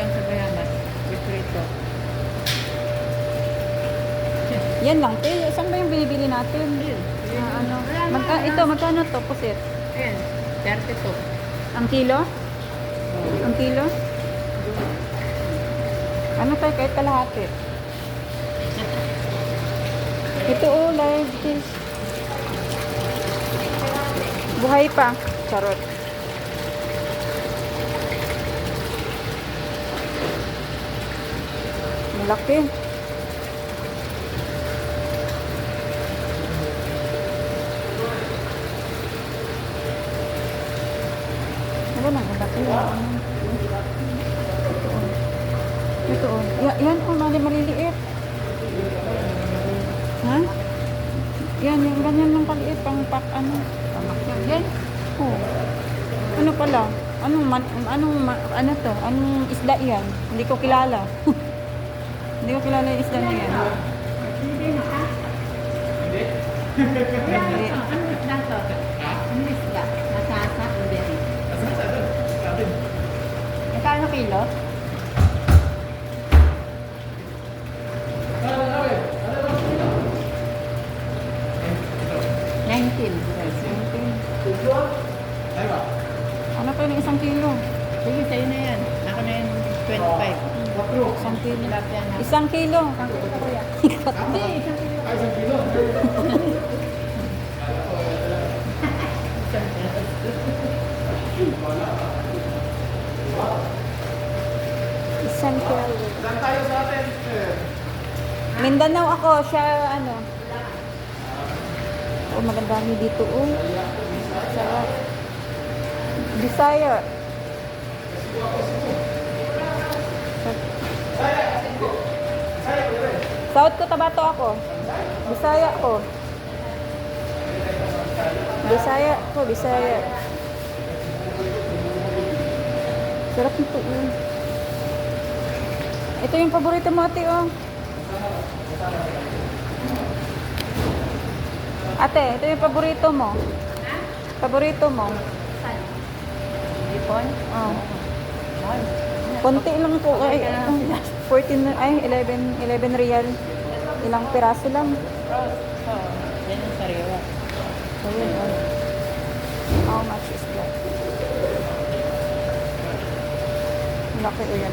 Sinigang sa bayamat. With prito. Yan lang, te. Saan ba yung binibili natin? Ano? Ito, magkano to, pusit? Ayan. 32. Ang kilo? Ang kilo? Ano tayo, kahit kalahati? Ito, oh, live fish. Buhay pa. Charot. Malaki. Wala lang, malaki. Ito, oh. Yan, oh, maliliit. Ha? Yan, yung ganyan lang kaliit. Pang pack, ano? Yan. Oh. Ano pala? Ano to? Anong isda yan? Hindi ko kilala. Hindi ko kilala yung isda na yan. Hindi na ka? Hindi. Ano isda to? Ano isda? Masasa? Hindi. Magkano kilo? Ano pa yung 1 kilo? Sige, sa'yo na yan. Ako na yan, 25. 1 kilo. Tilapia na. 1 kilo. Hindi, 1 kilo. Isang kilo. Saan tayo sa atin? Mindanao ako, siya ano. Oh, magandami dito, oh. Sarap. Bisaya. South Cotabato ako. Bisaya ako. Bisaya. Sarap nito, oh. Ito yung paborito mo, ate, oh. Ate, ito yung paborito mo. Paborito mo. Ipon? Oh. Konti lang po. Ay, 14, ay, 11 real. Ilang piraso lang. Yan yung sariwa. So, yun, oh. How much is that? Laki o yan.